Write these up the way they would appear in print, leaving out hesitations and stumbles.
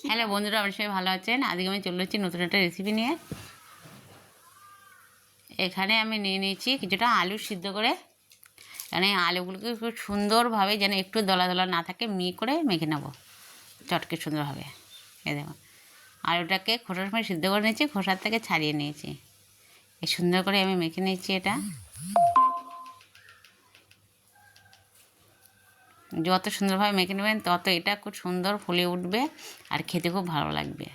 Hello বন্ধুরা, আপনারা সবাই ভালো আছেন? আজকে আমি চলে এসেছি নতুন একটা রেসিপি নিয়ে। এখানে আমি নিয়ে নিয়েছি কিছুটা আলু সিদ্ধ করে। এখানে আলুগুলোকে খুব সুন্দরভাবে যেন একটু দলা দলা না থাকে করে মেখে নেবো চটকে সুন্দরভাবে। এই দেখুন, আলুটাকে খোসার সময় সিদ্ধ করে নিয়েছি, খোসার থেকে ছাড়িয়ে নিয়েছি। এই সুন্দর করে আমি মেখে নিয়েছি। এটা যত সুন্দরভাবে মেখে নেবেন তত এটা খুব সুন্দর ফুলে উঠবে আর খেতে খুব ভালো লাগবে।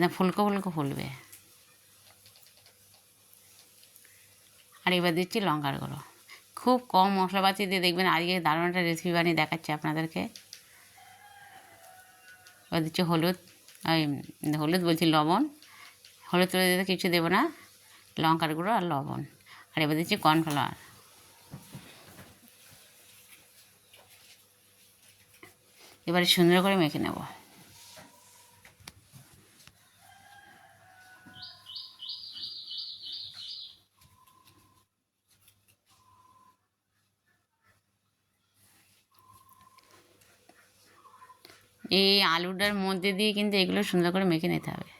না, ফুলকো ফুলকো ফুলবে। আর এবার দিচ্ছি লঙ্কার গুঁড়ো। খুব কম মশলাপাতি দিয়ে দেখবেন আজকে দারুণ একটা রেসিপি বানিয়ে দেখাচ্ছি আপনাদেরকে। এবার দিচ্ছি হলুদ, হলুদ বলছি লবণ। হলুদ তুলে দিতে কিছু দেবো না, লঙ্কার গুঁড়ো আর লবণ। আর এবার দিচ্ছি কর্নফ্লাওয়ার। এবারে সুন্দর করে মেখে নেব। এই আলুটার মধ্যে দিয়ে কিন্তু এগুলো সুন্দর করে মেখে নিতে হবে।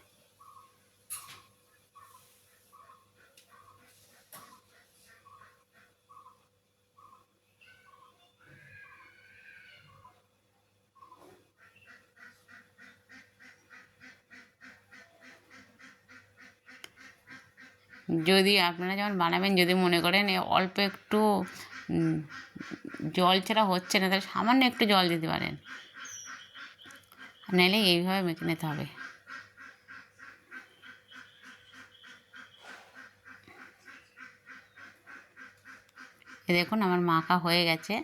যদি আপনারা যখন বানাবেন, যদি মনে করেন অল্প একটু জল ছাড়া হচ্ছে না, তাহলে সামান্য একটু জল দিতে পারেন, নাহলে এইভাবে মেখে নিতে হবে। দেখুন আমার মাখা হয়ে গেছে।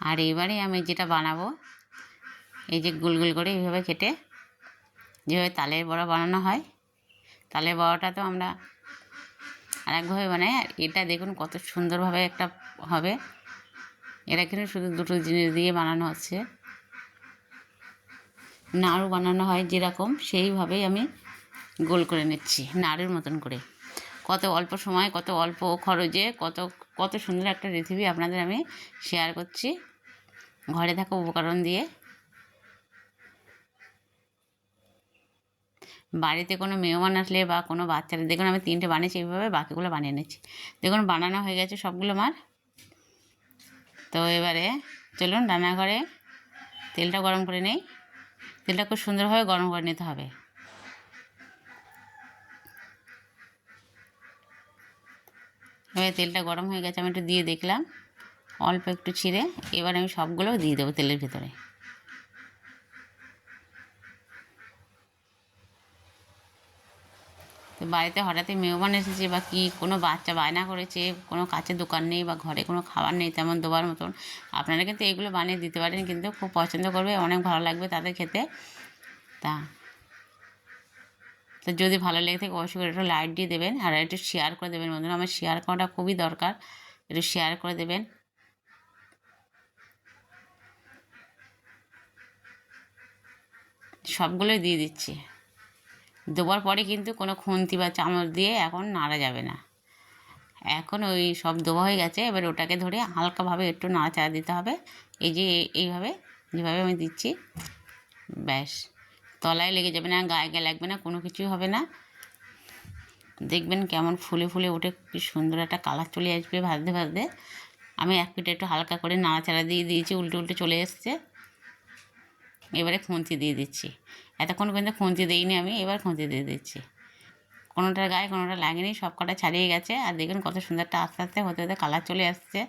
আর এবারে আমি যেটা বানাবো, এই যে গোল গোল করে এইভাবে কেটে, যেভাবে তালের বড়া বানানো হয়, তালের বড়াটা তো আমরা আরেকভাবে বানাই। আর এটা দেখুন কত সুন্দরভাবে একটা হবে। এটা কিন্তু শুধু দুটো জিনিস দিয়ে বানানো হচ্ছে, নাড়ু বানানো হয় যেরকম, সেইভাবেই আমি গোল করে নিচ্ছি নাড়ুর মতন করে। কত অল্প সময়, কত অল্প খরচে কত কত সুন্দর একটা রেসিপি আপনাদের আমি শেয়ার করছি ঘরে থাকা উপকরণ দিয়ে। বাড়িতে কোনো মেহমান আসলে বা কোনো বাচ্চারা, দেখুন আমি 3টে বানিয়েছি, এইভাবে বাকিগুলো বানিয়ে নিচ্ছি। দেখুন বানানো হয়ে গেছে সবগুলো আমার। তো এবারে চলুন রান্নাঘরে তেলটা গরম করে নেই। তেলটা খুব সুন্দরভাবে গরম করে নিতে হবে। এবার তেলটা গরম হয়ে গেছে, আমি একটু দিয়ে দেখলাম, অল্প একটু ছিঁড়ে। এবার আমি সবগুলো দিয়ে দেবো তেলের ভিতরে। তো বাড়িতে হঠাৎই মেহমান এসেছে বা কি কোনো বাচ্চা বায়না করেছে, কোনো কাছে দোকান নেই বা ঘরে কোনো খাবার নেই তেমন দেওয়ার মতন, আপনারা কিন্তু এগুলো বানিয়ে দিতে পারেন, কিন্তু খুব পছন্দ করবে, অনেক ভালো লাগবে তাদের খেতে। তা তো যদি ভালো লেগে থাকে অবশ্যই করে একটু লাইক দিয়ে দেবেন আর একটু শেয়ার করে দেবেন বন্ধুরা। আমার শেয়ার করাটা খুবই দরকার, একটু শেয়ার করে দেবেন। সবগুলোই দিয়ে দিচ্ছি। দেওয়ার পরে কিন্তু কোনো খুন্তি বা চামচ দিয়ে এখন নাড়া যাবে না। এখন ওই সব দেওয়া হয়ে গেছে, এবার ওটাকে ধরে হালকাভাবে একটু নাড়াচাড়া দিতে হবে। এই যে এইভাবে যেভাবে আমি দিচ্ছি, ব্যাস। তলায় লেগে যাবে না, গায়ে লাগবে না, কোনো কিছুই হবে না। দেখবেন কেমন ফুলে ফুলে ওঠে, কি সুন্দর একটা কালার চলে আসবে ভাজতে ভাজতে। আমি এক পিঠে একটু হালকা করে নাড়াচাড়া দিয়ে দিয়েছি, উল্টে উল্টে চলে এসছে। এবারে খুন্তি দিয়ে দিচ্ছি। এতক্ষণ পর্যন্ত খুন্তি দিইনি আমি, এবার খুন্তি দিয়ে দিচ্ছি। কোনোটার গায়ে কোনোটা লাগেনি, সব কটা ছাড়িয়ে গেছে। আর দেখুন কত সুন্দরটা আস্তে আস্তে হতে হতে কালার চলে আসছে।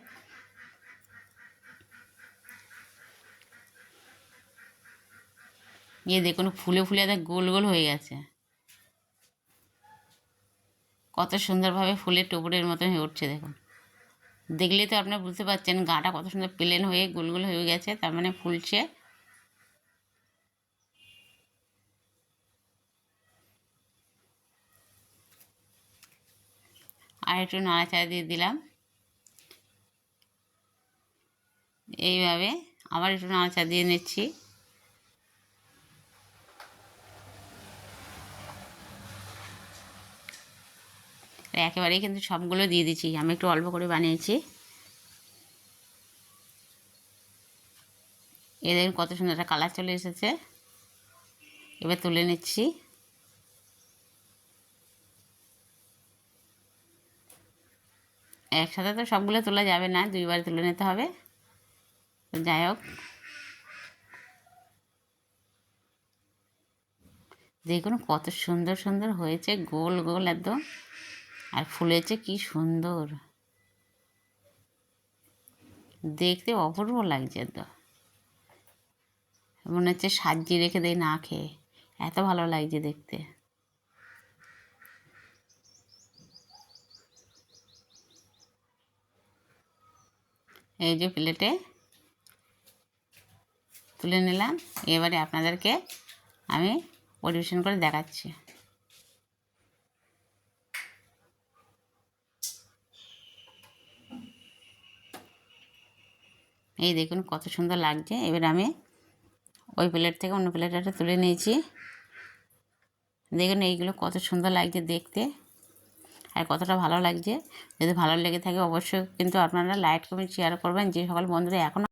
দেখুন ফুলে ফুলে একদম গোল গোল হয়ে গেছে। কত সুন্দরভাবে ফুলের টুকরের মতন হয়ে উঠছে দেখুন। দেখলেই তো আপনারা বুঝতে পারছেন গাটা কত সুন্দর প্লেন হয়ে গোল গোল হয়ে গেছে, তার মানে ফুলছে। আর একটু নাড়াচাড়া দিয়ে দিলাম। এইভাবে আবার একটু নাড়াচাড়া দিয়ে নিচ্ছি। একেবারেই কিন্তু সবগুলো দিয়ে দিচ্ছি, আমি একটু অল্প করে বানিয়েছি। এই দেখুন কত সুন্দর একটা কালার চলে এসেছে। এবার তুলে নিচ্ছি। একসাথে তো সবগুলো তোলা যাবে না, দুইবার তুলে নিতে হবে। যাই হোক, দেখুন কত সুন্দর সুন্দর হয়েছে, গোল গোল একদম, আর ফুলেছে কি সুন্দর, দেখতে অপূর্ব লাগছে। একদম মনে হচ্ছে সাজিয়ে রেখে দেয় না খেয়ে, এত ভালো লাগছে দেখতে। এই যে প্লেটে তুলে নিলাম, এবারে আপনাদেরকে আমি পরিবেশন করে দেখাচ্ছি। এই দেখুন কত সুন্দর লাগছে। এবার আমি ওই প্লেট থেকে অন্য প্লেটটা তুলে নিয়েছি। দেখুন এইগুলো কত সুন্দর লাগছে দেখতে, আর কতটা ভালো লাগছে। যদি ভালো লেগে থাকে অবশ্যই কিন্তু আপনারা লাইক কমেন্ট শেয়ার করবেন। যে সকল বন্ধুরা এখনও